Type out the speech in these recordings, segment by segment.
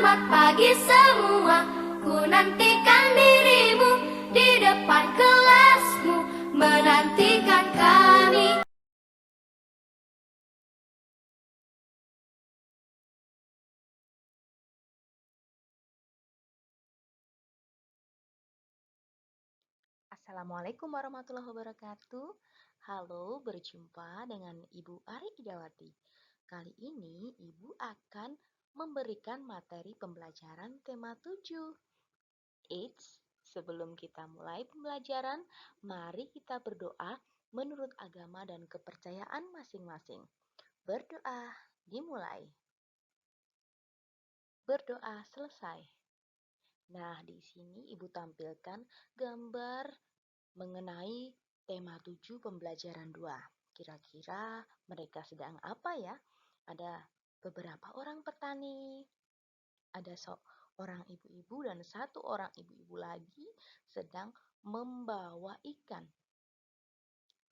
Selamat pagi semua, ku nantikan dirimu di depan kelasmu, menantikan kami. Assalamualaikum warahmatullahi wabarakatuh. Halo, berjumpa dengan Ibu Ari Idawati. Kali ini Ibu akan memberikan materi pembelajaran tema 7. Eits, sebelum kita mulai pembelajaran, mari kita berdoa menurut agama dan kepercayaan masing-masing. Berdoa dimulai. Berdoa selesai. Nah, di sini Ibu tampilkan gambar mengenai tema 7 pembelajaran 2. Kira-kira mereka sedang apa ya? Ada beberapa orang petani, ada seorang ibu-ibu dan satu orang ibu-ibu lagi sedang membawa ikan.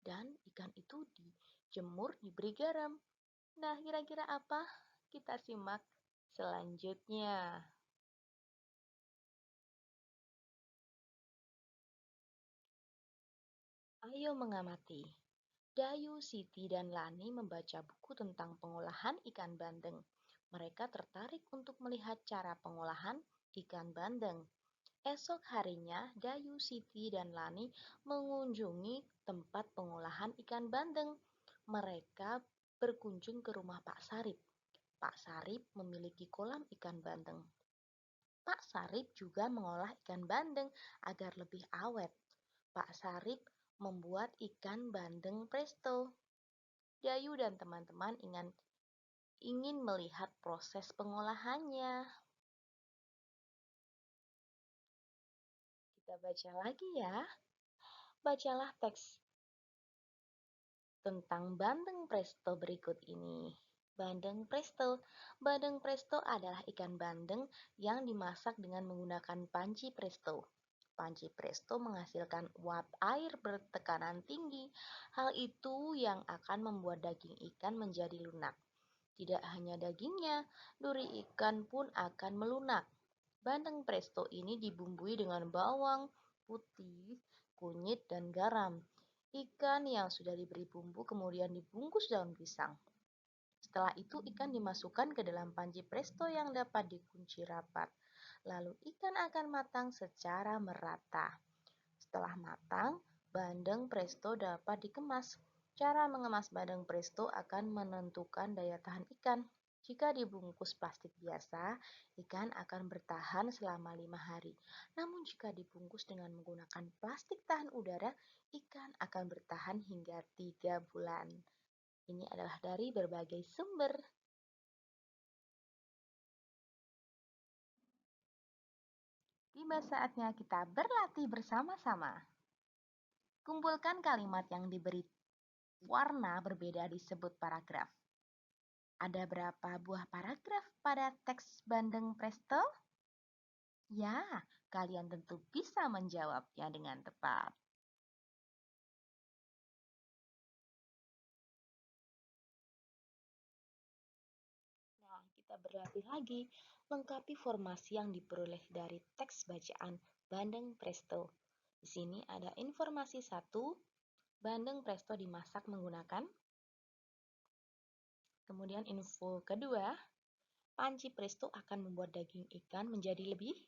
Dan ikan itu dijemur, diberi garam. Nah, kira-kira apa? Kita simak selanjutnya. Ayo mengamati. Dayu, Siti, dan Lani membaca buku tentang pengolahan ikan bandeng. Mereka tertarik untuk melihat cara pengolahan ikan bandeng. Esok harinya, Dayu, Siti, dan Lani mengunjungi tempat pengolahan ikan bandeng. Mereka berkunjung ke rumah Pak Sarip. Pak Sarip memiliki kolam ikan bandeng. Pak Sarip juga mengolah ikan bandeng agar lebih awet. Pak Sarip membuat ikan bandeng presto. Dayu dan teman-teman ingin melihat proses pengolahannya. Kita baca lagi ya. Bacalah teks tentang bandeng presto berikut ini. Bandeng presto. Bandeng presto adalah ikan bandeng yang dimasak dengan menggunakan panci presto. Panci presto menghasilkan uap air bertekanan tinggi. Hal itu yang akan membuat daging ikan menjadi lunak. Tidak hanya dagingnya, duri ikan pun akan melunak. Bandeng presto ini dibumbui dengan bawang putih, kunyit, dan garam. Ikan yang sudah diberi bumbu kemudian dibungkus daun pisang. Setelah itu ikan dimasukkan ke dalam panci presto yang dapat dikunci rapat. Lalu ikan akan matang secara merata. Setelah matang, bandeng presto dapat dikemas. Cara mengemas bandeng presto akan menentukan daya tahan ikan. Jika dibungkus plastik biasa, ikan akan bertahan selama 5 hari. Namun jika dibungkus dengan menggunakan plastik tahan udara, ikan akan bertahan hingga 3 bulan. Ini adalah dari berbagai sumber. Tiba saatnya kita berlatih bersama-sama. Kumpulkan kalimat yang diberi warna berbeda disebut paragraf. Ada berapa buah paragraf pada teks bandeng presto? Ya, kalian tentu bisa menjawabnya dengan tepat. Nah, kita berlatih lagi, lengkapi formasi yang diperoleh dari teks bacaan bandeng presto. Di sini ada informasi 1, bandeng presto dimasak menggunakan. Kemudian info kedua, panci presto akan membuat daging ikan menjadi lebih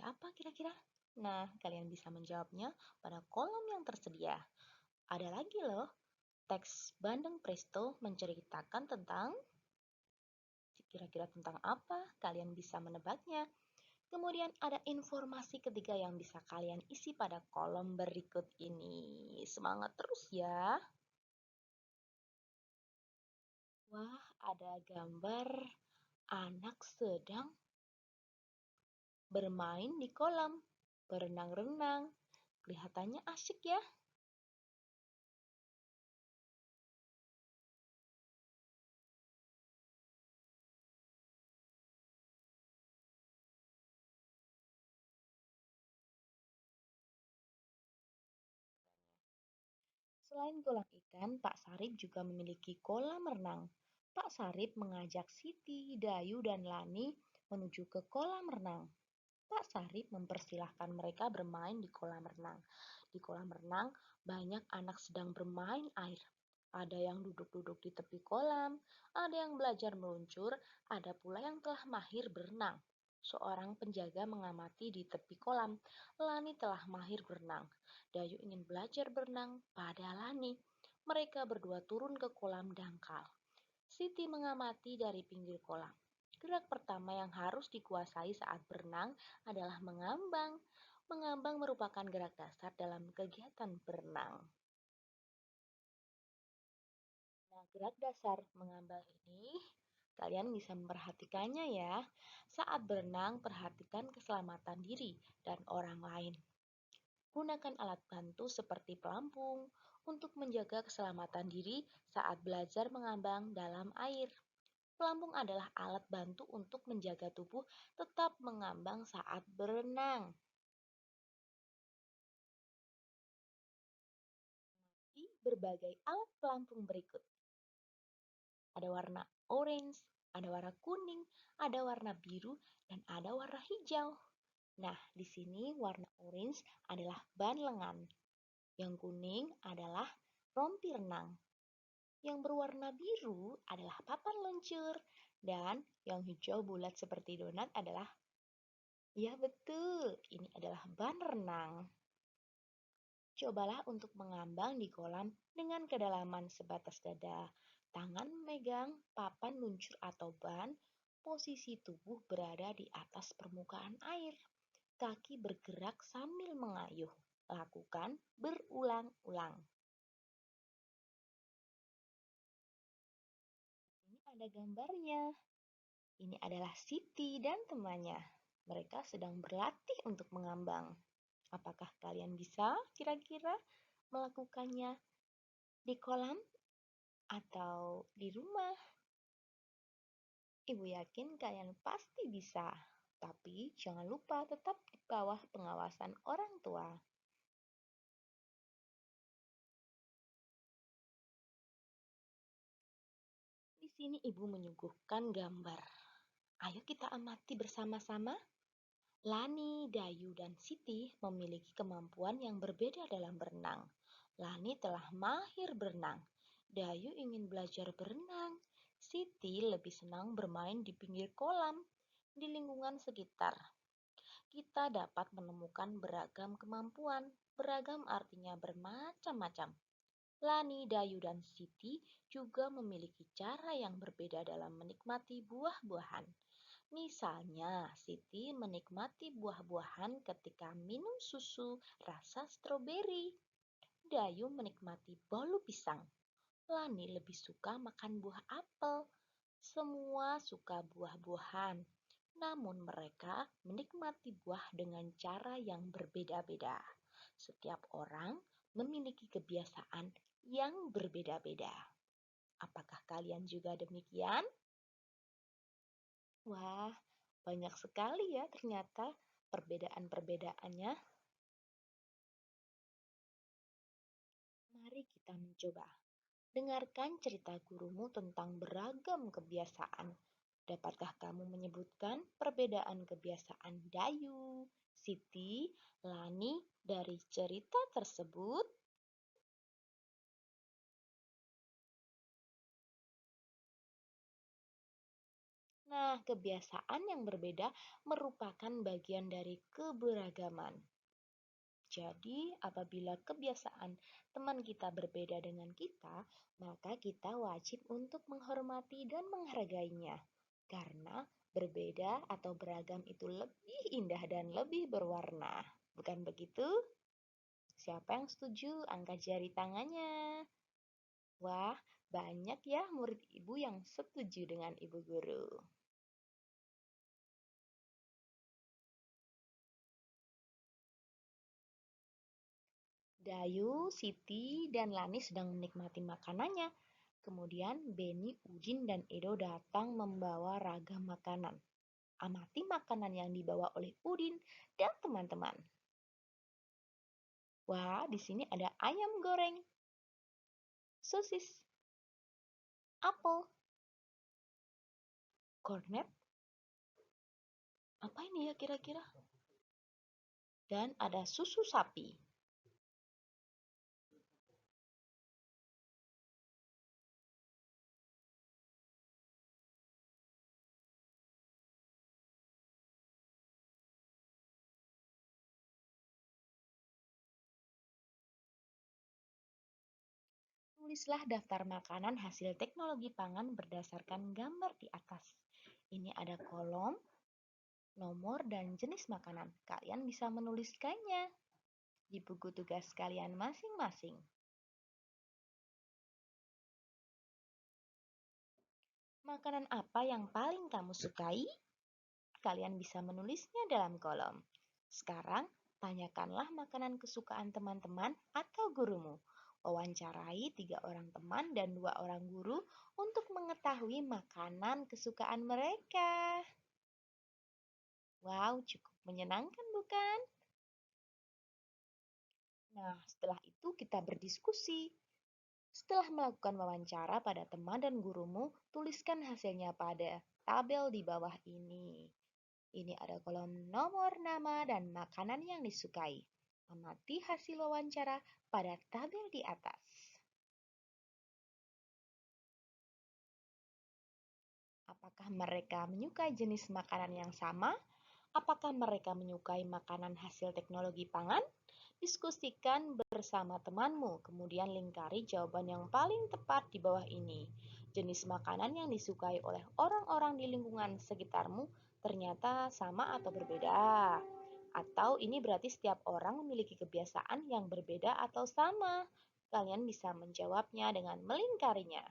apa kira-kira? Nah, kalian bisa menjawabnya pada kolom yang tersedia. Ada lagi loh, teks bandeng presto menceritakan tentang kira-kira tentang apa? Kalian bisa menebaknya. Kemudian ada informasi ketiga yang bisa kalian isi pada kolom berikut ini. Semangat terus ya. Wah, ada gambar anak sedang bermain di kolam, berenang-renang. Kelihatannya asyik ya. Selain kolam ikan, Pak Sarip juga memiliki kolam renang. Pak Sarip mengajak Siti, Dayu, dan Lani menuju ke kolam renang. Pak Sarip mempersilahkan mereka bermain di kolam renang. Di kolam renang, banyak anak sedang bermain air. Ada yang duduk-duduk di tepi kolam, ada yang belajar meluncur, ada pula yang telah mahir berenang. Seorang penjaga mengamati di tepi kolam. Lani telah mahir berenang. Dayu ingin belajar berenang pada Lani. Mereka berdua turun ke kolam dangkal. Siti mengamati dari pinggir kolam. Gerak pertama yang harus dikuasai saat berenang adalah mengambang. Mengambang merupakan gerak dasar dalam kegiatan berenang. Nah, gerak dasar mengambang ini kalian bisa memperhatikannya ya. Saat berenang, perhatikan keselamatan diri dan orang lain. Gunakan alat bantu seperti pelampung untuk menjaga keselamatan diri saat belajar mengambang dalam air. Pelampung adalah alat bantu untuk menjaga tubuh tetap mengambang saat berenang. Di berbagai alat pelampung berikut. Ada warna orange, ada warna kuning, ada warna biru, dan ada warna hijau. Nah, di sini warna orange adalah ban lengan. Yang kuning adalah rompi renang. Yang berwarna biru adalah papan luncur. Dan yang hijau bulat seperti donat adalah, ya betul, ini adalah ban renang. Cobalah untuk mengambang di kolam dengan kedalaman sebatas dada. Tangan memegang papan luncur atau ban, posisi tubuh berada di atas permukaan air. Kaki bergerak sambil mengayuh. Lakukan berulang-ulang. Ini ada gambarnya. Ini adalah Siti dan temannya. Mereka sedang berlatih untuk mengambang. Apakah kalian bisa kira-kira melakukannya di kolam atau di rumah? Ibu yakin kalian pasti bisa. Tapi jangan lupa tetap di bawah pengawasan orang tua. Di sini ibu menyuguhkan gambar. Ayo kita amati bersama-sama. Lani, Dayu, dan Siti memiliki kemampuan yang berbeda dalam berenang. Lani telah mahir berenang. Dayu ingin belajar berenang. Siti lebih senang bermain di pinggir kolam, di lingkungan sekitar. Kita dapat menemukan beragam kemampuan. Beragam artinya bermacam-macam. Lani, Dayu, dan Siti juga memiliki cara yang berbeda dalam menikmati buah-buahan. Misalnya, Siti menikmati buah-buahan ketika minum susu rasa stroberi. Dayu menikmati bolu pisang. Lani lebih suka makan buah apel. Semua suka buah-buahan, namun mereka menikmati buah dengan cara yang berbeda-beda. Setiap orang memiliki kebiasaan yang berbeda-beda. Apakah kalian juga demikian? Wah, banyak sekali ya ternyata perbedaan-perbedaannya. Mari kita mencoba. Dengarkan cerita gurumu tentang beragam kebiasaan. Dapatkah kamu menyebutkan perbedaan kebiasaan Dayu, Siti, Lani dari cerita tersebut? Nah, kebiasaan yang berbeda merupakan bagian dari keberagaman. Jadi, apabila kebiasaan teman kita berbeda dengan kita, maka kita wajib untuk menghormati dan menghargainya. Karena berbeda atau beragam itu lebih indah dan lebih berwarna. Bukan begitu? Siapa yang setuju? Angkat jari tangannya. Wah, banyak ya murid ibu yang setuju dengan ibu guru. Dayu, Siti, dan Lani sedang menikmati makanannya. Kemudian Beni, Udin, dan Edo datang membawa ragam makanan. Amati makanan yang dibawa oleh Udin dan teman-teman. Wah, di sini ada ayam goreng, sosis, apel, kornet, Apa ini ya kira-kira? Dan ada susu sapi. Tulislah daftar makanan hasil teknologi pangan berdasarkan gambar di atas. Ini ada kolom, nomor, dan jenis makanan. Kalian bisa menuliskannya di buku tugas kalian masing-masing. Makanan apa yang paling kamu sukai? Kalian bisa menulisnya dalam kolom. Sekarang, tanyakanlah makanan kesukaan teman-teman atau gurumu. Wawancarai 3 orang teman dan 2 orang guru untuk mengetahui makanan kesukaan mereka. Wow, cukup menyenangkan bukan? Nah, setelah itu kita berdiskusi. Setelah melakukan wawancara pada teman dan gurumu, tuliskan hasilnya pada tabel di bawah ini. Ini ada kolom nomor, nama, dan makanan yang disukai. Amati hasil wawancara pada tabel di atas. Apakah mereka menyukai jenis makanan yang sama? Apakah mereka menyukai makanan hasil teknologi pangan? Diskusikan bersama temanmu, kemudian lingkari jawaban yang paling tepat di bawah ini. Jenis makanan yang disukai oleh orang-orang di lingkungan sekitarmu ternyata sama atau berbeda. Atau ini berarti setiap orang memiliki kebiasaan yang berbeda atau sama. Kalian bisa menjawabnya dengan melingkarinya.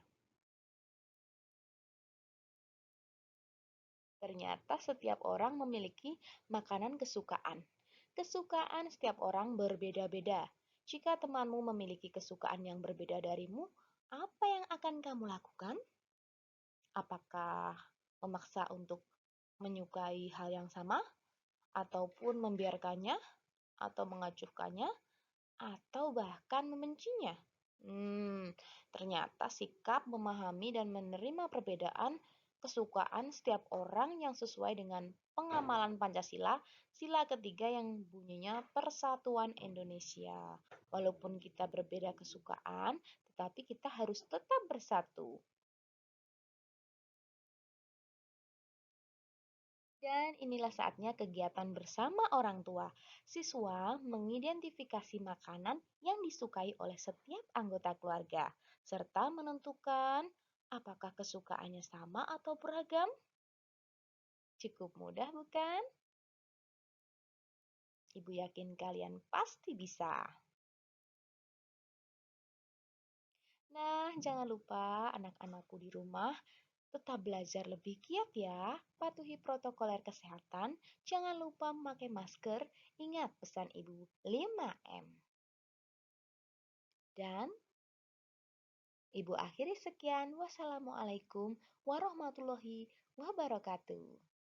Ternyata setiap orang memiliki makanan kesukaan. Kesukaan setiap orang berbeda-beda. Jika temanmu memiliki kesukaan yang berbeda darimu, apa yang akan kamu lakukan? Apakah memaksa untuk menyukai hal yang sama, ataupun membiarkannya, atau mengacurkannya, atau bahkan membencinya? Ternyata sikap memahami dan menerima perbedaan kesukaan setiap orang yang sesuai dengan pengamalan Pancasila, sila ketiga yang bunyinya Persatuan Indonesia. Walaupun kita berbeda kesukaan, tetapi kita harus tetap bersatu. Dan inilah saatnya kegiatan bersama orang tua. Siswa mengidentifikasi makanan yang disukai oleh setiap anggota keluarga, serta menentukan apakah kesukaannya sama atau beragam. Cukup mudah bukan? Ibu yakin kalian pasti bisa. Nah, jangan lupa anak-anakku di rumah tetap belajar lebih giat ya. Patuhi protokoler kesehatan. Jangan lupa memakai masker. Ingat pesan Ibu 5M. Dan Ibu akhiri sekian. Wassalamualaikum warahmatullahi wabarakatuh.